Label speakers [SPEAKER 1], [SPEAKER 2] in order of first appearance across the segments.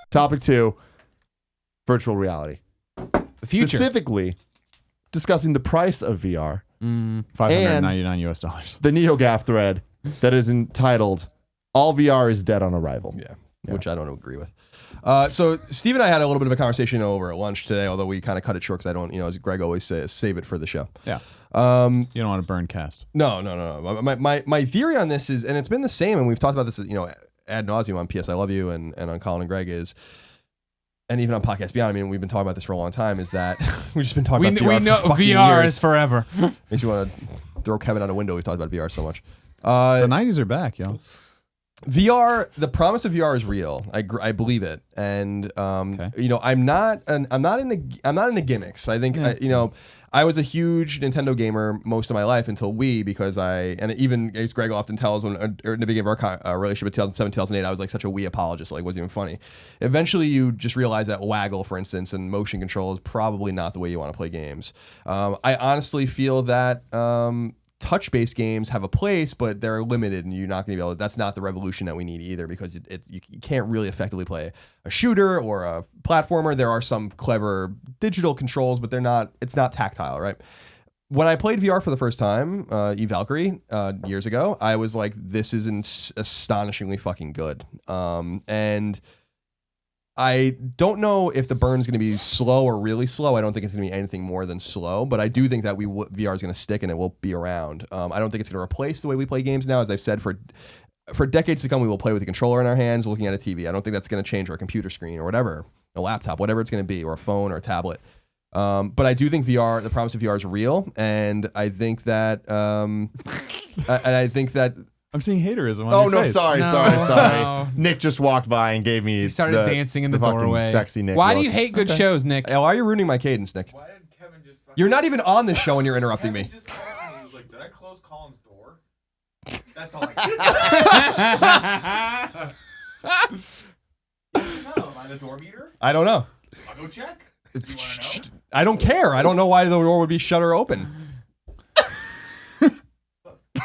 [SPEAKER 1] Topic 2, virtual reality.
[SPEAKER 2] The future.
[SPEAKER 1] Specifically, discussing the price of VR.
[SPEAKER 3] $599.
[SPEAKER 1] The NeoGAF thread that is entitled, All VR is Dead on Arrival.
[SPEAKER 4] Yeah, which I don't agree with. So Steve and I had a little bit of a conversation over at lunch today, although we kind of cut it short because I don't, as Greg always says, save it for the show.
[SPEAKER 3] Yeah. You don't want to burn cast.
[SPEAKER 4] No. My theory on this is, and it's been the same, and we've talked about this, ad nauseum on PS I Love You and on Colin and Greg is, and even on Podcast Beyond, I mean, we've been talking about this for a long time, is that we've just been talking about VR
[SPEAKER 2] we know
[SPEAKER 4] for fucking
[SPEAKER 2] VR
[SPEAKER 4] years.
[SPEAKER 2] is forever.
[SPEAKER 4] Makes you want to throw Kevin out a window. We've talked about VR so much.
[SPEAKER 3] The 90s are back, yo.
[SPEAKER 4] VR, the promise of VR is real. I believe it, and I'm not into gimmicks. I think I was a huge Nintendo gamer most of my life until Wii, because even as Greg often tells, when in the beginning of our relationship in 2007, 2008, I was like such a Wii apologist, like it wasn't even funny. Eventually, you just realize that waggle, for instance, and motion control is probably not the way you want to play games. I honestly feel that touch-based games have a place, but they're limited, and you're not going to be able to. That's not the revolution that we need either, because you can't really effectively play a shooter or a platformer. There are some clever digital controls, but it's not tactile, right? When I played VR for the first time, Valkyrie, years ago, I was like, this is astonishingly fucking good. And I don't know if the burn's going to be slow or really slow. I don't think it's going to be anything more than slow, but I do think that VR is going to stick and it will be around. I don't think it's going to replace the way we play games now. As I've said, for decades to come, we will play with a controller in our hands looking at a TV. I don't think that's going to change, or a computer screen or whatever, a laptop, whatever it's going to be, or a phone or a tablet. But I do think the promise of VR is real, and I think that
[SPEAKER 3] I'm seeing haterism on
[SPEAKER 1] Oh,
[SPEAKER 3] your
[SPEAKER 1] no,
[SPEAKER 3] face.
[SPEAKER 1] sorry.
[SPEAKER 2] No.
[SPEAKER 1] Nick just walked by and gave me
[SPEAKER 2] He started dancing in the
[SPEAKER 1] fucking
[SPEAKER 2] doorway.
[SPEAKER 1] Sexy Nick
[SPEAKER 2] Why
[SPEAKER 1] look.
[SPEAKER 2] do you hate good shows, Nick?
[SPEAKER 4] Why are you ruining my cadence, Nick?
[SPEAKER 5] Why did Kevin just fucking...
[SPEAKER 4] You're not even on the show and you're interrupting me.
[SPEAKER 5] Kevin just asked me, he was like, did I close Colin's door? That's all I No, am I the door meter?
[SPEAKER 4] I don't know.
[SPEAKER 5] I'll go check. You want to know?
[SPEAKER 4] I don't care. I don't know why the door would be shut or open.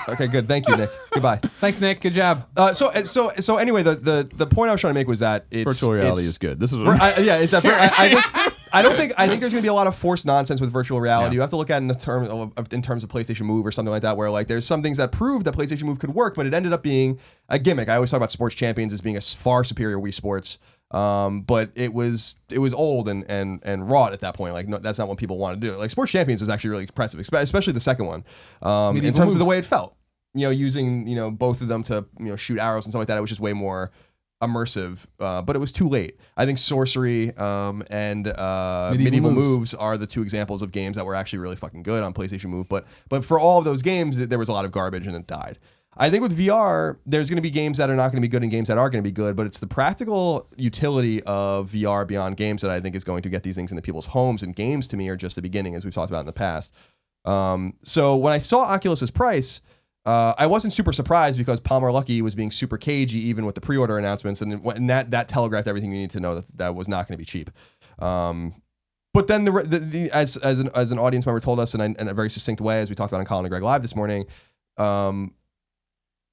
[SPEAKER 4] Okay, good. Thank you, Nick. Goodbye.
[SPEAKER 2] Thanks, Nick. Good job.
[SPEAKER 4] So anyway, the point I was trying to make was that
[SPEAKER 3] Virtual reality is good. This is what
[SPEAKER 4] I think there's going to be a lot of forced nonsense with virtual reality.
[SPEAKER 3] Yeah.
[SPEAKER 4] You have to look at it in terms of PlayStation Move or something like that, where like there's some things that proved that PlayStation Move could work, but it ended up being a gimmick. I always talk about Sports Champions as being a far superior Wii Sports. But it was old and wrought at that point. Like, no, that's not what people want to do. Like, Sports Champions was actually really impressive, especially the second one. In terms of the way it felt, using both of them to shoot arrows and stuff like that. It was just way more immersive. But it was too late. I think Sorcery and Medieval Moves are the two examples of games that were actually really fucking good on PlayStation Move. But for all of those games, there was a lot of garbage and it died. I think with VR, there's going to be games that are not going to be good and games that are going to be good, but it's the practical utility of VR beyond games that I think is going to get these things into people's homes, and games to me are just the beginning, as we've talked about in the past. So when I saw Oculus's price, I wasn't super surprised, because Palmer Luckey was being super cagey even with the pre-order announcements, and that telegraphed everything you need to know that was not going to be cheap. But then as an audience member told us in a very succinct way, as we talked about on Colin and Greg Live this morning,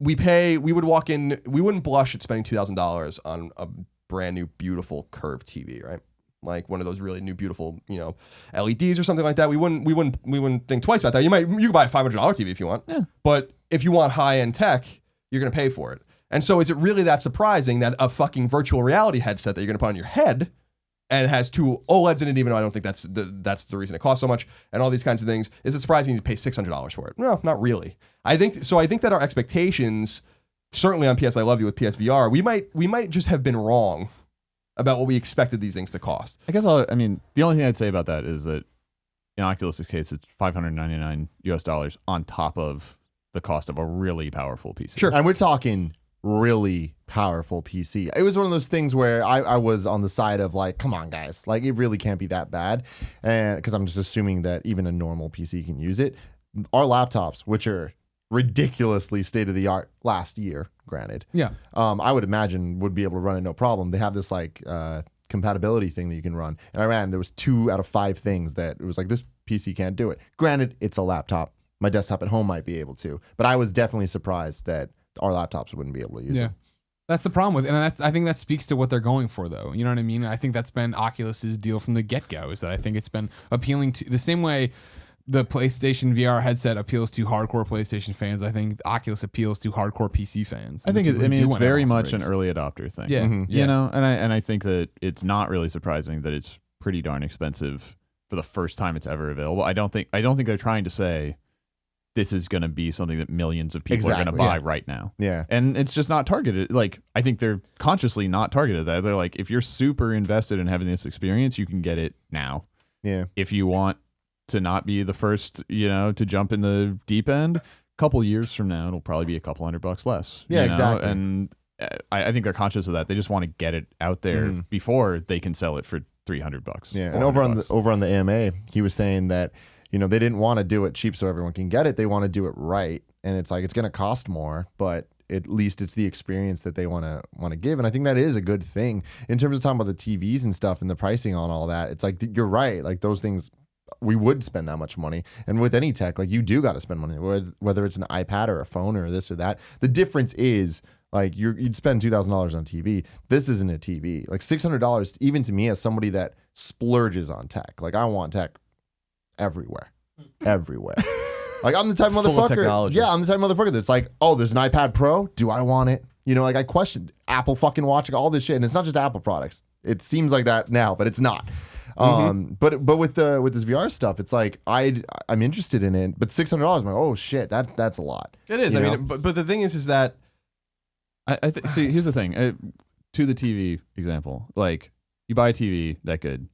[SPEAKER 4] we would walk in, we wouldn't blush at spending $2,000 on a brand new, beautiful curved TV, right? Like one of those really new, beautiful, LEDs or something like that. We wouldn't think twice about that. You could buy a $500 TV if you want, but if you want high-end tech, you're going to pay for it. And so is it really that surprising that a fucking virtual reality headset that you're going to put on your head and it has two OLEDs in it, even though I don't think that's the reason it costs so much, and all these kinds of things, is it surprising you pay $600 for it? No, not really. I think that our expectations, certainly on PS I Love You with PSVR, we might just have been wrong about what we expected these things to cost.
[SPEAKER 3] I guess the only thing I'd say about that is that in Oculus's case, it's $599 on top of the cost of a really powerful PC.
[SPEAKER 4] Sure.
[SPEAKER 1] And we're talking really powerful PC. It was one of those things where I was on the side of like, come on guys, like it really can't be that bad. And because I'm just assuming that even a normal PC can use it. Our laptops, which are ridiculously state of the art last year, granted.
[SPEAKER 2] Yeah.
[SPEAKER 1] I would imagine would be able to run it no problem. They have this like compatibility thing that you can run. And there was 2 out of 5 things that it was like, this PC can't do it. Granted, it's a laptop. My desktop at home might be able to, but I was definitely surprised that our laptops wouldn't be able to use it.
[SPEAKER 2] That's the problem with, and I think that speaks to what they're going for, though. You know what I mean? I think that's been Oculus's deal from the get-go. Is that I think it's been appealing to the same way the PlayStation VR headset appeals to hardcore PlayStation fans. I think Oculus appeals to hardcore PC fans.
[SPEAKER 3] I think it's very much an early adopter thing.
[SPEAKER 2] Yeah,
[SPEAKER 3] you know, and I think that it's not really surprising that it's pretty darn expensive for the first time it's ever available. I don't think they're trying to say this is going to be something that millions of people are going to buy right now.
[SPEAKER 1] Yeah.
[SPEAKER 3] And it's just not targeted. Like, I think they're consciously not targeted that. They're like, if you're super invested in having this experience, you can get it now.
[SPEAKER 1] Yeah.
[SPEAKER 3] If you want to not be the first, you know, to jump in the deep end, a couple years from now, it'll probably be a couple $100 less.
[SPEAKER 1] Yeah,
[SPEAKER 3] you know?
[SPEAKER 1] exactly.
[SPEAKER 3] And I think they're conscious of that. They just want to get it out there before they can sell it for $300.
[SPEAKER 1] Yeah. And over on the AMA, he was saying that, you know, they didn't want to do it cheap so everyone can get it. They want to do it right. And it's like, it's going to cost more, but at least it's the experience that they want to give. And I think that is a good thing in terms of talking about the TVs and stuff and the pricing on all that. It's like, you're right. Like those things, we would spend that much money. And with any tech, like you do got to spend money, whether it's an iPad or a phone or this or that. The difference is like you'd spend $2,000 on TV. This isn't a TV. Like $600, even to me as somebody that splurges on tech. Like I want tech everywhere. Like I'm the type of
[SPEAKER 4] Full of
[SPEAKER 1] motherfucker.
[SPEAKER 4] technologies.
[SPEAKER 1] Yeah, I'm the type of motherfucker that's like, oh, there's an iPad Pro. Do I want it? You know, like I questioned Apple fucking watching all this shit, and it's not just Apple products. It seems like that now, but it's not. But with this VR stuff, it's like I'm interested in it, but $600. I'm like, oh shit, that's a lot.
[SPEAKER 4] It is. I mean, but the thing is that
[SPEAKER 3] see, here's the thing. To the TV example, like you buy a TV that good,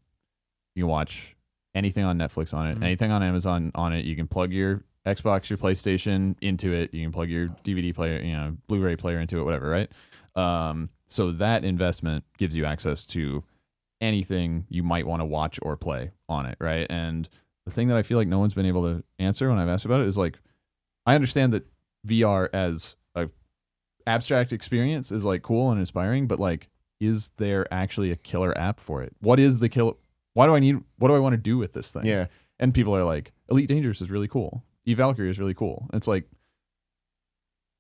[SPEAKER 3] you can watch anything on Netflix on it, anything on Amazon on it. You can plug your Xbox, your PlayStation into it. You can plug your DVD player, you know, Blu-ray player into it, whatever, right? So that investment gives you access to anything you might want to watch or play on it, right? And the thing that I feel like no one's been able to answer when I've asked about it is like, I understand that VR as a abstract experience is like cool and inspiring, but like, is there actually a killer app for it? What is the killer? What do I want to do with this thing?
[SPEAKER 1] Yeah.
[SPEAKER 3] And people are like, Elite Dangerous is really cool. Valkyrie is really cool. It's like,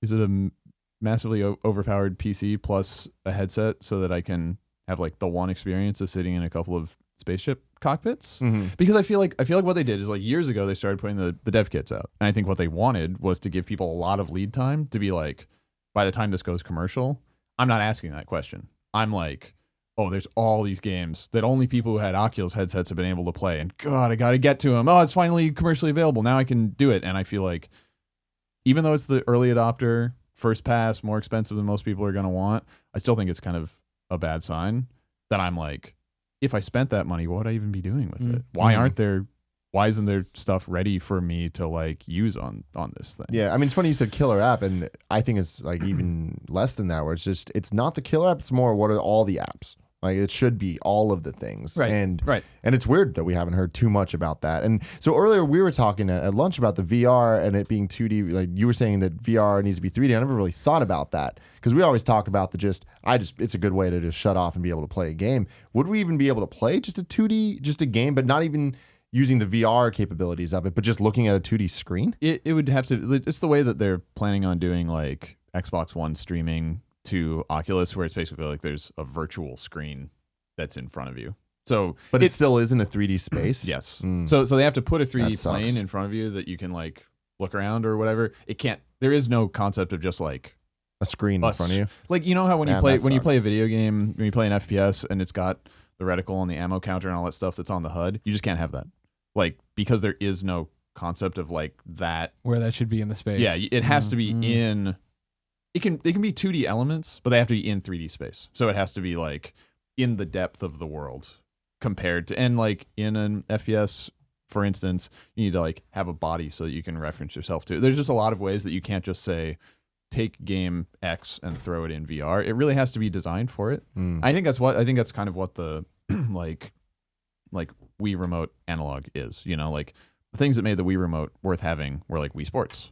[SPEAKER 3] is it a massively overpowered PC plus a headset so that I can have like the one experience of sitting in a couple of spaceship cockpits? Because I feel like what they did is like years ago they started putting the dev kits out, and I think what they wanted was to give people a lot of lead time to be like, by the time this goes commercial, I'm not asking that question. I'm like, oh, there's all these games that only people who had Oculus headsets have been able to play, and God, I got to get to them. Oh, it's finally commercially available. Now I can do it. And I feel like even though it's the early adopter, first pass, more expensive than most people are going to want, I still think it's kind of a bad sign that I'm like, if I spent that money, what would I even be doing with it? Why isn't there stuff ready for me to like use on this thing?
[SPEAKER 1] Yeah, I mean, it's funny you said killer app, and I think it's like even less than that, where it's not the killer app, it's more what are all the apps. Like it should be all of the things.
[SPEAKER 3] Right.
[SPEAKER 1] And it's weird that we haven't heard too much about that. And so earlier we were talking at lunch about the VR and it being 2D. Like you were saying that VR needs to be 3D. I never really thought about that because we always talk about it's a good way to just shut off and be able to play a game. Would we even be able to play just a 2D, just a game, but not even using the VR capabilities of it, but just looking at a 2D screen?
[SPEAKER 3] It would have to, it's the way that they're planning on doing like Xbox One streaming to Oculus, where it's basically like there's a virtual screen that's in front of you. So,
[SPEAKER 1] but it still isn't a 3D space.
[SPEAKER 3] Yes. So they have to put a 3D
[SPEAKER 1] That
[SPEAKER 3] plane
[SPEAKER 1] sucks.
[SPEAKER 3] in front of you that you can like look around or whatever. It can't. There is no concept of just like
[SPEAKER 1] A screen in front of you.
[SPEAKER 3] Like, you know how when
[SPEAKER 1] Man,
[SPEAKER 3] you play
[SPEAKER 1] that
[SPEAKER 3] a video game, when you play an FPS and it's got the reticle and the ammo counter and all that stuff that's on the HUD, you just can't have that. Like, because there is no concept of like that
[SPEAKER 2] where that should be in the space.
[SPEAKER 3] Yeah, it has to be in. They can be 2D elements, but they have to be in 3D space. So it has to be like in the depth of the world compared to, and like in an FPS, for instance, you need to like have a body so that you can reference yourself to. There's just a lot of ways that you can't just say take game X and throw it in VR. It really has to be designed for it. I think that's kind of what the like Wii Remote analog is. You know, like the things that made the Wii Remote worth having were like Wii Sports,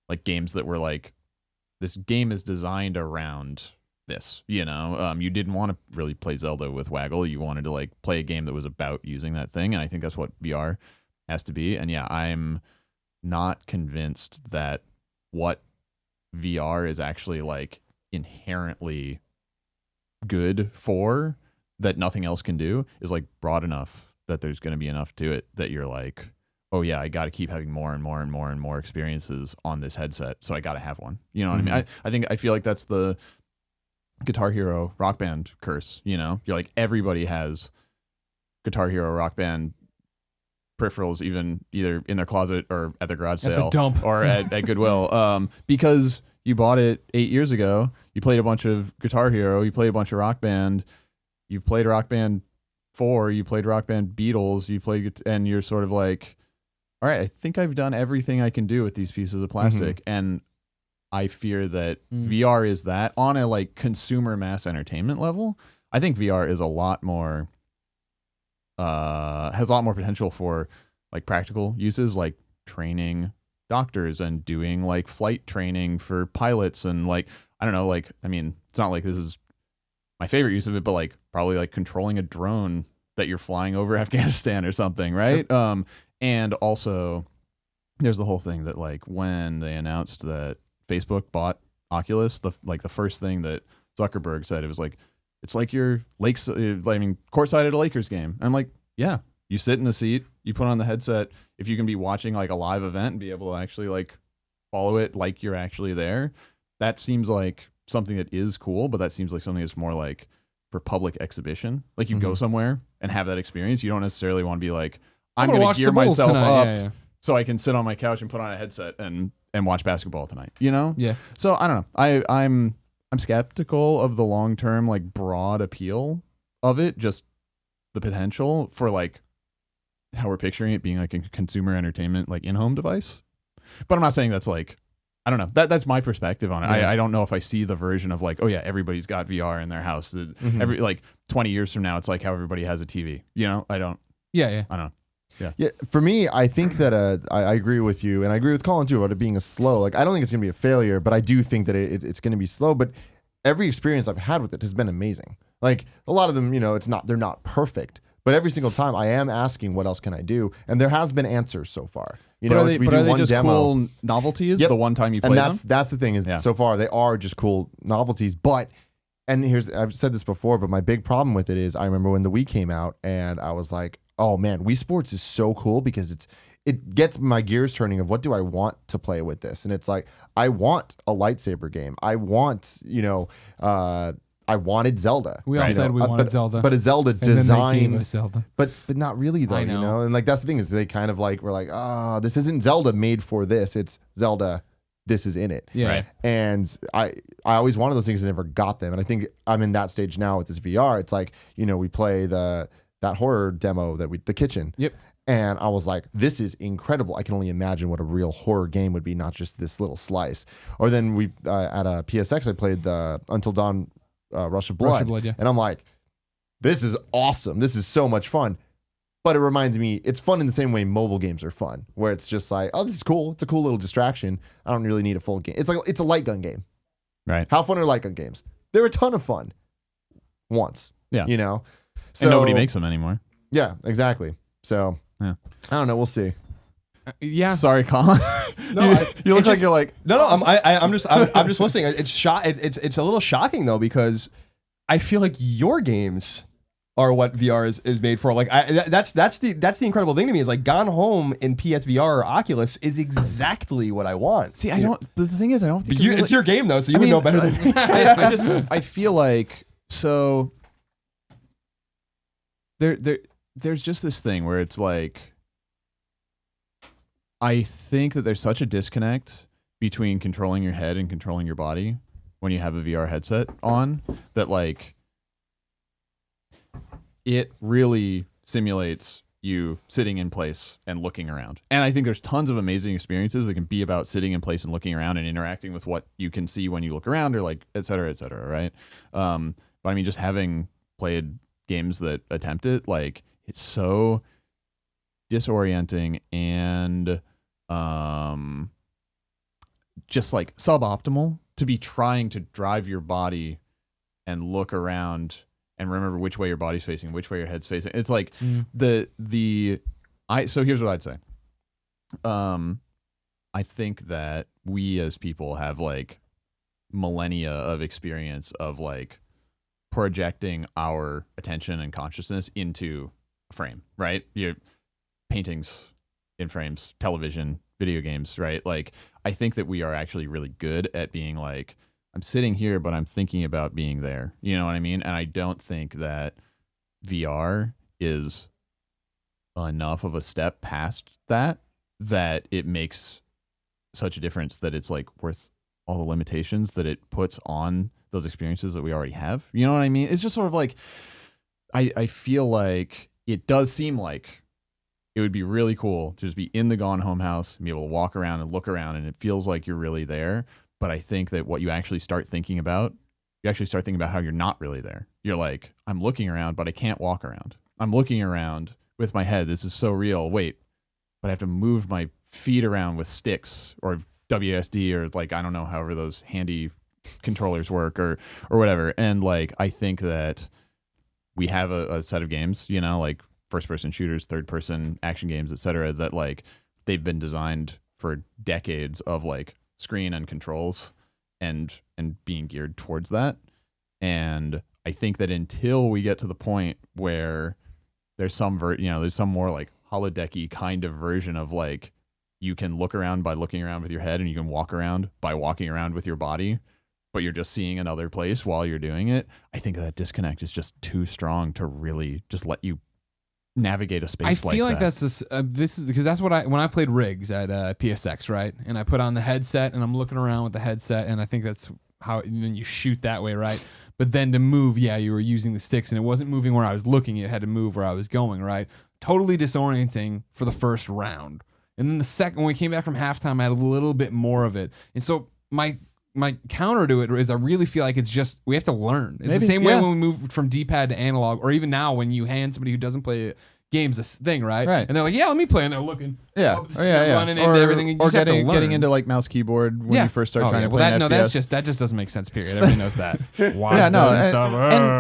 [SPEAKER 3] like games that were like, this game is designed around this, you know. You didn't want to really play Zelda with Waggle. You wanted to like play a game that was about using that thing, and I think that's what VR has to be. And yeah, I'm not convinced that what VR is actually like inherently good for that nothing else can do is like broad enough that there's going to be enough to it that you're like, oh yeah, I got to keep having more and more and more and more experiences on this headset, so I got to have one. You know what I mean? I feel like that's the Guitar Hero Rock Band curse. You know, you're like, everybody has Guitar Hero Rock Band peripherals, either in their closet or at their garage sale,
[SPEAKER 2] at the dump,
[SPEAKER 3] or at Goodwill, because you bought it 8 years ago. You played a bunch of Guitar Hero. You played a bunch of Rock Band. You played Rock Band 4. You played Rock Band Beatles. You played, and you're sort of like, all right, I think I've done everything I can do with these pieces of plastic. And I fear that VR is that on a like consumer mass entertainment level. I think VR is a lot more, has a lot more potential for like practical uses, like training doctors and doing like flight training for pilots. And like, I don't know, like, I mean, it's not like this is my favorite use of it, but like probably like controlling a drone that you're flying over Afghanistan or something. Right. Sure. And also there's the whole thing that like when they announced that Facebook bought Oculus, the first thing that Zuckerberg said, it was like, it's like you're courtside at a Lakers game. And I'm like, yeah, you sit in a seat, you put on the headset. If you can be watching like a live event and be able to actually like follow it like you're actually there, that seems like something that is cool, but that seems like something that's more like for public exhibition. Like you go somewhere and have that experience. You don't necessarily want to be like, I'm going to gear myself up so I can sit on my couch and put on a headset and watch basketball tonight, you know?
[SPEAKER 2] Yeah.
[SPEAKER 3] So I don't know. I'm skeptical of the long-term, like broad appeal of it, just the potential for like how we're picturing it being like a consumer entertainment, like in-home device. But I'm not saying that's like, I don't know. That's my perspective on it.
[SPEAKER 2] Yeah.
[SPEAKER 3] I don't know if I see the version of like, oh yeah, everybody's got VR in their house. Every like 20 years from now, it's like how everybody has a TV, you know? I don't know.
[SPEAKER 1] Yeah, for me, I think that I agree with you, and I agree with Colin too about it being a slow. Like, I don't think it's gonna be a failure, but I do think that it's gonna be slow. But every experience I've had with it has been amazing. Like a lot of them, you know, they're not perfect, but every single time I am asking, what else can I do? And there has been answers so far. You know, we do one
[SPEAKER 3] just
[SPEAKER 1] demo.
[SPEAKER 3] Cool novelties?
[SPEAKER 1] Yep.
[SPEAKER 3] The one time you play them?
[SPEAKER 1] And that's the thing is so far they are just cool novelties. But I've said this before, but my big problem with it is I remember when the Wii came out and I was like, oh man, Wii Sports is so cool because it gets my gears turning of what do I want to play with this? And it's like, I want a lightsaber game. I want, I wanted Zelda.
[SPEAKER 2] We all said we wanted Zelda.
[SPEAKER 1] But a Zelda
[SPEAKER 2] and then
[SPEAKER 1] design.
[SPEAKER 2] they gave us Zelda.
[SPEAKER 1] But not really though,
[SPEAKER 2] I know.
[SPEAKER 1] you know? And like that's the thing is they kind of like, we're like, this isn't Zelda made for this. It's Zelda, this is in it.
[SPEAKER 2] Yeah.
[SPEAKER 3] Right.
[SPEAKER 1] And I always wanted those things and never got them. And I think I'm in that stage now with this VR. It's like, we play that horror demo the kitchen.
[SPEAKER 2] Yep.
[SPEAKER 1] And I was like, this is incredible. I can only imagine what a real horror game would be, not just this little slice. Or then we at a PSX, I played the Until Dawn Rush of Blood.
[SPEAKER 2] Yeah.
[SPEAKER 1] And I'm like, this is awesome. This is so much fun. But it reminds me, it's fun in the same way mobile games are fun, where it's just like, oh, this is cool. It's a cool little distraction. I don't really need a full game. It's like it's a light gun game.
[SPEAKER 3] Right.
[SPEAKER 1] How fun are light gun games? They're a ton of fun. Once.
[SPEAKER 3] Yeah.
[SPEAKER 1] So
[SPEAKER 3] and nobody makes them anymore.
[SPEAKER 1] Yeah, exactly. So I don't know. We'll see.
[SPEAKER 2] Yeah.
[SPEAKER 3] Sorry, Colin.
[SPEAKER 4] No,
[SPEAKER 3] you look like you're like
[SPEAKER 4] no. I'm just listening. It's a little shocking though because I feel like your games are what VR is made for. Like that's the incredible thing to me is like Gone Home in PSVR or Oculus is exactly what I want.
[SPEAKER 3] See, I don't. The thing is, I don't think
[SPEAKER 4] it's your game though, so you would know better than me.
[SPEAKER 3] I feel like so. There's just this thing where it's like, I think that there's such a disconnect between controlling your head and controlling your body when you have a VR headset on that like it really simulates you sitting in place and looking around. And I think there's tons of amazing experiences that can be about sitting in place and looking around and interacting with what you can see when you look around or like et cetera, right? But I mean, just having played games that attempt it, like it's so disorienting and just like suboptimal to be trying to drive your body and look around and remember which way your body's facing, which way your head's facing. It's like so here's what I'd say. I think that we as people have like millennia of experience of like projecting our attention and consciousness into a frame, right? Your paintings in frames, television, video games, right? Like, I think that we are actually really good at being like, I'm sitting here, but I'm thinking about being there. You know what I mean? And I don't think that VR is enough of a step past that it makes such a difference that it's like worth all the limitations that it puts on those experiences that we already have. You know what I mean? It's just sort of like, I feel like it does seem like it would be really cool to just be in the Gone Home house and be able to walk around and look around, and it feels like you're really there. But I think that what you actually start thinking about, how you're not really there. You're like, I'm looking around, but I can't walk around. I'm looking around with my head. This is so real. Wait, but I have to move my feet around with sticks or WSD or like, I don't know, however those handy controllers work or whatever. And like, I think that we have a set of games, you know, like first person shooters, third person action games, etc., that like they've been designed for decades of like screen and controls and being geared towards that. And I think that until we get to the point where there's some there's some more like holodecky kind of version of like, you can look around by looking around with your head, and you can walk around by walking around with your body, but you're just seeing another place while you're doing it. I think that disconnect is just too strong to really just let you navigate a space like that. I feel like
[SPEAKER 2] that's this is because that's what when I played Rigs at PSX, right? And I put on the headset and I'm looking around with the headset, and I think that's how then you shoot that way, right? But then to move, you were using the sticks, and it wasn't moving where I was looking, it had to move where I was going, right? Totally disorienting for the first round. And then the second, when we came back from halftime, I had a little bit more of it. And so my counter to it is I really feel like it's just, we have to learn. It's the same way when we moved from D-pad to analog, or even now when you hand somebody who doesn't play games this thing, right?
[SPEAKER 3] Right.
[SPEAKER 2] And they're like, let me play. And they're looking.
[SPEAKER 3] Yeah.
[SPEAKER 2] Running into everything. And you
[SPEAKER 3] or
[SPEAKER 2] just have to learn.
[SPEAKER 3] getting into like mouse keyboard when you first start trying to play FPS.
[SPEAKER 2] That just doesn't make sense, period. Everybody knows that.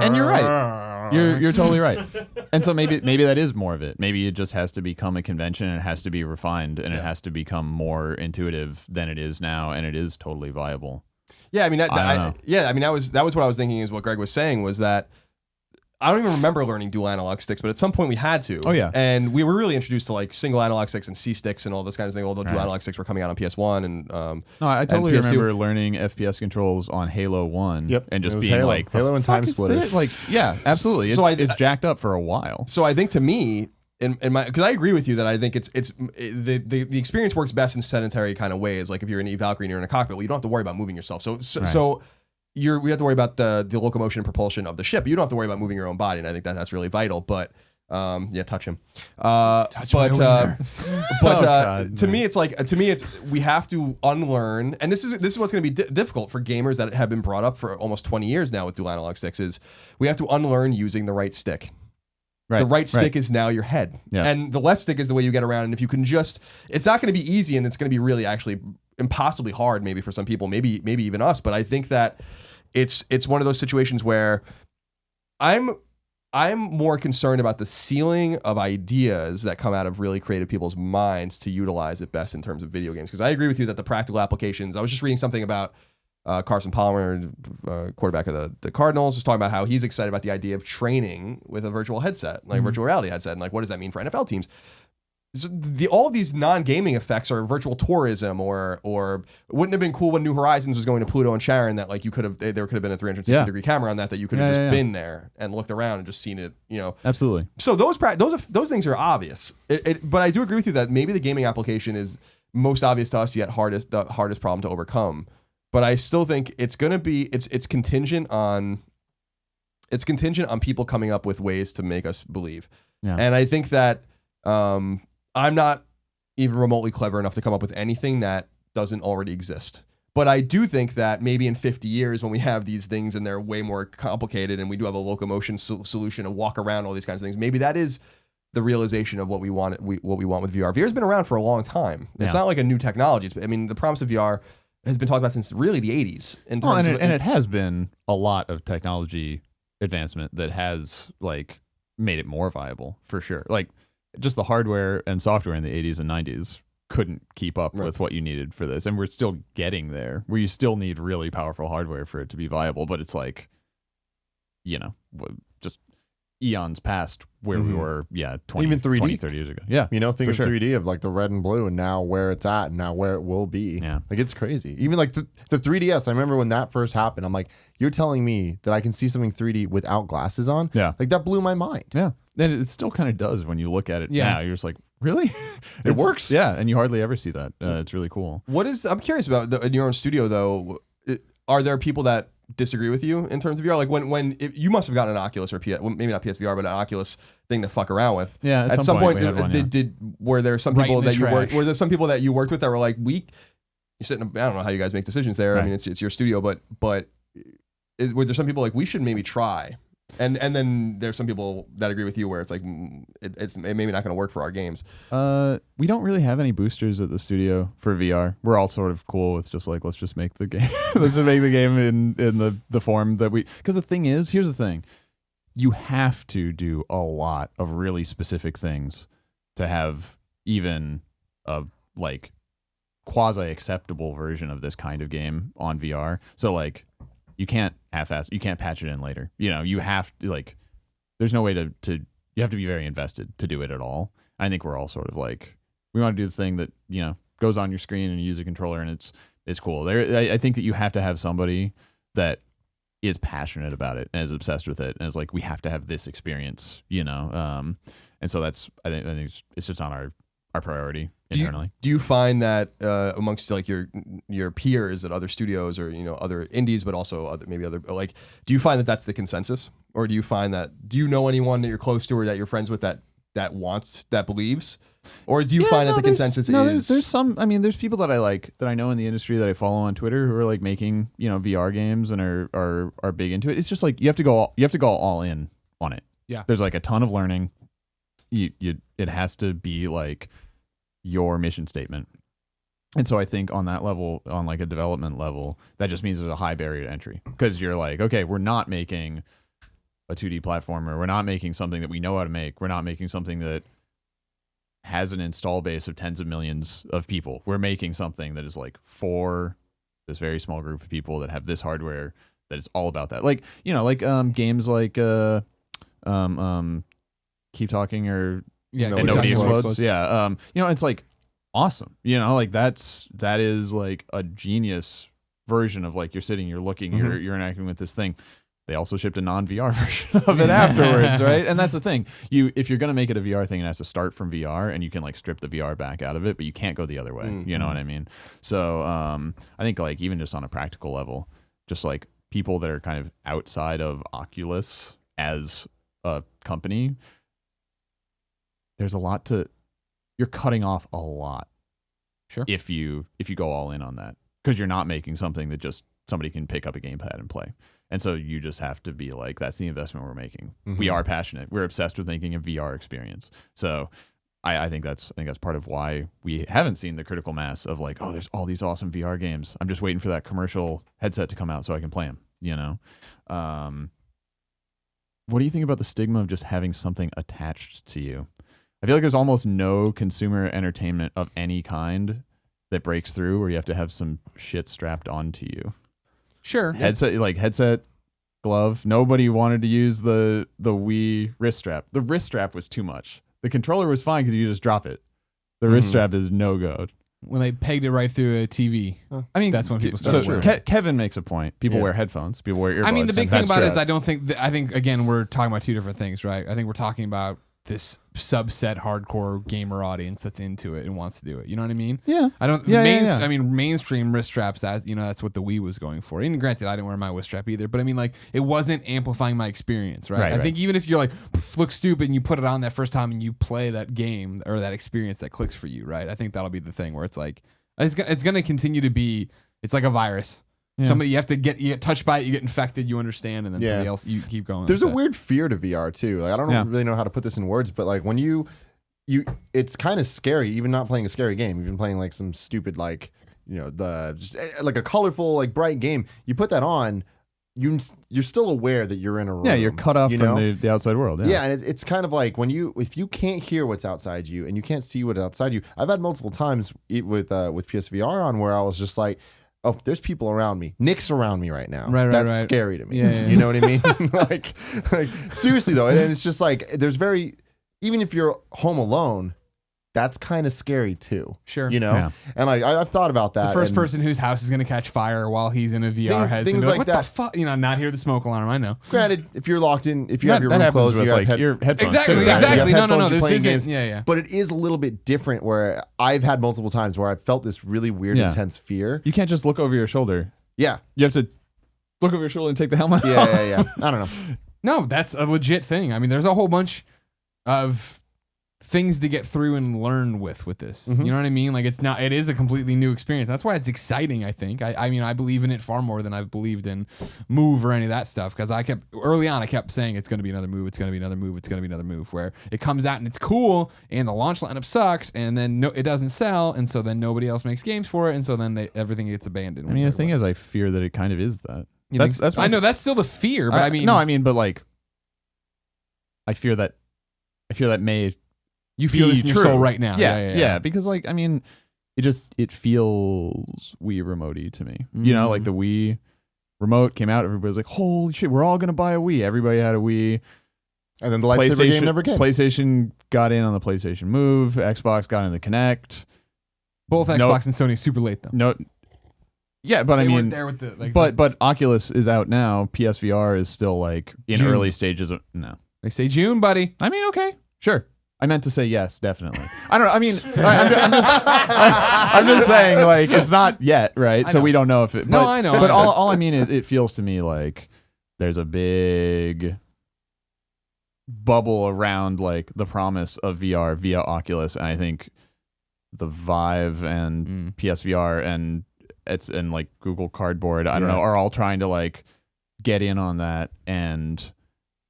[SPEAKER 3] And you're right. You're totally right. And so maybe that is more of it. Maybe it just has to become a convention, and it has to be refined, and it has to become more intuitive than it is now, and it is totally viable.
[SPEAKER 4] Yeah, I mean, that was what I was thinking. Is what Greg was saying was that I don't even remember learning dual analog sticks, but at some point we had to.
[SPEAKER 3] Oh yeah,
[SPEAKER 4] and we were really introduced to like single analog sticks and C sticks and all this kind of thing. Although dual analog sticks were coming out on PS1 and
[SPEAKER 3] no, I totally remember learning FPS controls on Halo 1.
[SPEAKER 1] Yep,
[SPEAKER 3] and just being like
[SPEAKER 1] Halo and Time Splitters.
[SPEAKER 3] Like, yeah, absolutely. It's jacked up for a while. So
[SPEAKER 4] I think to me, in my, because I agree with you that I think it's the experience works best in sedentary kind of ways. Like if you're in Valkyrie and you're in a cockpit, well, you don't have to worry about moving yourself. So we have to worry about the locomotion and propulsion of the ship. You don't have to worry about moving your own body, and I think that's really vital. But touch him. To me, it's we have to unlearn, and this is what's going to be difficult for gamers that have been brought up for almost 20 years now with dual analog sticks. Is we have to unlearn using the right stick. Right, the right stick is now your head, and the left stick is the way you get around. And if you can it's not going to be easy, and it's going to be really actually impossibly hard, maybe for some people, maybe even us. But I think that it's one of those situations where I'm more concerned about the ceiling of ideas that come out of really creative people's minds to utilize it best in terms of video games. Because I agree with you that the practical applications. I was just reading something about Carson Palmer, quarterback of the Cardinals, was talking about how he's excited about the idea of training with a virtual headset, like virtual reality headset, and like what does that mean for NFL teams? So all of these non-gaming effects are virtual tourism, or wouldn't it have been cool when New Horizons was going to Pluto and Charon that like there could have been a 360 degree camera on that you could have just been there and looked around and just seen it,
[SPEAKER 3] Absolutely.
[SPEAKER 4] So those things are obvious. But I do agree with you that maybe the gaming application is most obvious to us yet the hardest problem to overcome. But I still think it's going to be it's contingent on people coming up with ways to make us believe. Yeah. And I think that I'm not even remotely clever enough to come up with anything that doesn't already exist. But I do think that maybe in 50 years when we have these things and they're way more complicated and we do have a locomotion solution, a walk around, all these kinds of things, maybe that is the realization of what we want with VR. VR has been around for a long time. It's not like a new technology. The promise of VR has been talked about since really the 80s. And
[SPEAKER 3] it has been a lot of technology advancement that has like made it more viable for sure. Like just the hardware and software in the 80s and 90s couldn't keep up with what you needed for this. And we're still getting there where you still need really powerful hardware for it to be viable. But it's like just eons past where we were 20,
[SPEAKER 1] Even 3D.
[SPEAKER 3] 20, 30 years ago. Yeah.
[SPEAKER 1] Think of
[SPEAKER 3] sure.
[SPEAKER 1] 3D of like the red and blue and now where it's at and now where it will be.
[SPEAKER 3] Yeah.
[SPEAKER 1] Like it's crazy. Even like the 3DS, I remember when that first happened, I'm like, you're telling me that I can see something 3D without glasses on?
[SPEAKER 3] Yeah.
[SPEAKER 1] Like that blew my mind.
[SPEAKER 3] Yeah. And it still kind of does when you look at it now. You're just like, really?
[SPEAKER 1] It works.
[SPEAKER 3] Yeah. And you hardly ever see that. It's really cool.
[SPEAKER 4] I'm curious about in your own studio though, are there people that disagree with you in terms of VR? Like when you must have gotten an Oculus or maybe not PSVR, but an Oculus thing to fuck around with.
[SPEAKER 3] Yeah.
[SPEAKER 4] At some point,
[SPEAKER 3] we had one,
[SPEAKER 4] were there some people that you worked? Were there some people that you worked with that were like, you sitting? I don't know how you guys make decisions there. Right. I mean, it's your studio, but were there some people like we should maybe try? And then there's some people that agree with you where it's like it's maybe not going to work for our games.
[SPEAKER 3] We don't really have any boosters at the studio for VR. We're all sort of cool with just like let's just make the game. Let's just make the game in the form that we. Because the thing is, here's the thing: you have to do a lot of really specific things to have even a like quasi acceptable version of this kind of game on VR. So like. You can't half-ass. You can't patch it in later. You have to like. There's no way to. You have to be very invested to do it at all. I think we're all sort of like we want to do the thing that goes on your screen and you use a controller and it's cool. I think that you have to have somebody that is passionate about it and is obsessed with it and is like we have to have this experience. And so that's I think it's just on our priority internally.
[SPEAKER 4] Do you find that amongst like your peers at other studios or other indies, but also other like, do you find that that's the consensus, or do you know anyone that you're close to or that you're friends with that believes, or do you find that the consensus is?
[SPEAKER 3] There's some. I mean, there's people that I like that I know in the industry that I follow on Twitter who are like making VR games and are big into it. It's just like you have to go all in on it.
[SPEAKER 2] Yeah,
[SPEAKER 3] there's like a ton of learning. It has to be like your mission statement. And so I think on that level, on like a development level, that just means there's a high barrier to entry because you're like, okay, we're not making a 2D platformer. We're not making something that we know how to make. We're not making something that has an install base of tens of millions of people. We're making something that is like for this very small group of people that have this hardware that it's all about that. Like, games like Keep Talking or and Nobody Explodes. Yeah. It's like awesome. Like that is like a genius version of like you're looking, you're interacting with this thing. They also shipped a non-VR version of it afterwards, right? And that's the thing. If you're gonna make it a VR thing, it has to start from VR, and you can like strip the VR back out of it, but you can't go the other way. You know what I mean? So I think like even just on a practical level, just like people that are kind of outside of Oculus as a company. There's a lot you're cutting off a lot.
[SPEAKER 2] Sure.
[SPEAKER 3] If you go all in on that, because you're not making something that just somebody can pick up a gamepad and play. And so you just have to be like, that's the investment we're making. Mm-hmm. We are passionate. We're obsessed with making a VR experience. So I think that's part of why we haven't seen the critical mass of like, oh, there's all these awesome VR games. I'm just waiting for that commercial headset to come out so I can play them. What do you think about the stigma of just having something attached to you? I feel like there's almost no consumer entertainment of any kind that breaks through where you have to have some shit strapped onto you.
[SPEAKER 2] Sure.
[SPEAKER 3] Headset, glove. Nobody wanted to use the Wii wrist strap. The wrist strap was too much. The controller was fine because you just drop it. The wrist strap is no go.
[SPEAKER 2] When they pegged it right through a TV, I mean, that's when people started wearing.
[SPEAKER 3] Kevin makes a point. People wear headphones. People wear earbuds.
[SPEAKER 2] I mean, the big thing about it is I think again we're talking about two different things, right? I think we're talking about this subset hardcore gamer audience that's into it and wants to do it. You know what I mean?
[SPEAKER 3] Yeah.
[SPEAKER 2] I mean, mainstream wrist straps. That's what the Wii was going for. And granted, I didn't wear my wrist strap either. But I mean, like, it wasn't amplifying my experience, right? I think even if you're like look stupid and you put it on that first time and you play that game or that experience that clicks for you, right? I think that'll be the thing where it's like it's going to continue to be. It's like a virus. Yeah. Somebody you get touched by it, you get infected, you understand, and then somebody else you keep going.
[SPEAKER 1] There's a weird fear to VR too. Like I don't really know how to put this in words, but like when you it's kind of scary, even not playing a scary game, even playing like some stupid like like a colorful like bright game. You put that on, you're still aware that you're in a room.
[SPEAKER 3] Yeah, you're cut off from the outside world.
[SPEAKER 1] Yeah, and it's kind of like if you can't hear what's outside you and you can't see what's outside you. I've had multiple times with PSVR on where I was just like, oh, there's people around me. Nick's around me right now.
[SPEAKER 2] Right,
[SPEAKER 1] That's
[SPEAKER 2] right.
[SPEAKER 1] scary to me.
[SPEAKER 2] Yeah.
[SPEAKER 1] You know what I mean? like seriously though, and it's just like even if you're home alone, that's kind of scary too.
[SPEAKER 2] Sure.
[SPEAKER 1] You know?
[SPEAKER 3] Yeah.
[SPEAKER 1] And like I've thought about that.
[SPEAKER 2] The first
[SPEAKER 1] and
[SPEAKER 2] person whose house is going to catch fire while he's in a VR headset.
[SPEAKER 1] things
[SPEAKER 2] Like,
[SPEAKER 1] like
[SPEAKER 2] what
[SPEAKER 1] that.
[SPEAKER 2] the fuck? You know, not hear the smoke alarm. I know.
[SPEAKER 1] Granted, if you're locked in, if you have your
[SPEAKER 3] that
[SPEAKER 1] room
[SPEAKER 3] happens
[SPEAKER 1] closed,
[SPEAKER 3] with
[SPEAKER 1] you have
[SPEAKER 3] like your headphones.
[SPEAKER 2] Exactly.
[SPEAKER 3] too.
[SPEAKER 1] You have
[SPEAKER 2] No.
[SPEAKER 1] headphones, you're
[SPEAKER 2] This
[SPEAKER 1] playing
[SPEAKER 2] isn't.
[SPEAKER 1] games.
[SPEAKER 2] Yeah.
[SPEAKER 1] But it is a little bit different where I've had multiple times where I felt this really weird,
[SPEAKER 3] Yeah.
[SPEAKER 1] intense fear.
[SPEAKER 3] You can't just look over your shoulder.
[SPEAKER 1] Yeah.
[SPEAKER 3] You have to look over your shoulder and take the helmet off.
[SPEAKER 1] Yeah. I don't know.
[SPEAKER 2] No, that's a legit thing. I mean, there's a whole bunch of things to get through and learn with this.
[SPEAKER 1] Mhm.
[SPEAKER 2] You know what I mean? Like it is a completely new experience. That's why it's exciting, I think. I mean, I believe in it far more than I've believed in Move or any of that stuff, because I kept saying it's going to be another move, it's going to be another move, it's going to be another move, where it comes out and it's cool and the launch lineup sucks and then it doesn't sell, and so then nobody else makes games for it, and so then everything gets abandoned.
[SPEAKER 3] I mean, the thing is, I fear that it kind of is that.
[SPEAKER 2] That's I know that's still the fear, but
[SPEAKER 3] but like, I fear that may
[SPEAKER 2] you feel this in your
[SPEAKER 3] true.
[SPEAKER 2] soul right now.
[SPEAKER 3] Yeah, because like, I mean, it feels Wii remote-y to me. You know, like the Wii remote came out, everybody's like, holy shit, we're all gonna buy a Wii. Everybody had a Wii.
[SPEAKER 1] And then the lightsaber game never came.
[SPEAKER 3] PlayStation got in on the PlayStation Move. Xbox got in the Kinect.
[SPEAKER 2] Both Xbox and Sony super late though.
[SPEAKER 3] No. Yeah, but
[SPEAKER 2] They
[SPEAKER 3] I mean,
[SPEAKER 2] weren't there with the
[SPEAKER 3] but Oculus is out now. PSVR is still like in
[SPEAKER 2] June.
[SPEAKER 3] early stages of no.
[SPEAKER 2] They say June, buddy.
[SPEAKER 3] I mean, okay, sure. I meant to say yes, definitely. I don't know. I mean, I'm just saying, like, it's not yet, right? So we don't know if it.
[SPEAKER 2] No,
[SPEAKER 3] But,
[SPEAKER 2] I know.
[SPEAKER 3] But all I mean is, it feels to me like there's a big bubble around like the promise of VR via Oculus, and I think the Vive and PSVR and like Google Cardboard, I don't know, are all trying to like get in on that, and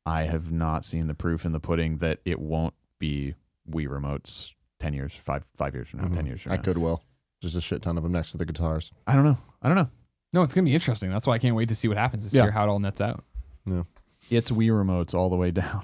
[SPEAKER 3] I have not seen the proof in the pudding that it won't be Wii remotes 10 years, 5 years from now, 10 years from now.
[SPEAKER 1] At Goodwill. There's a shit ton of them next to the guitars.
[SPEAKER 3] I don't know.
[SPEAKER 2] No, it's gonna be interesting. That's why I can't wait to see what happens this year, how it all nets out.
[SPEAKER 1] Yeah.
[SPEAKER 3] It's Wii remotes all the way down.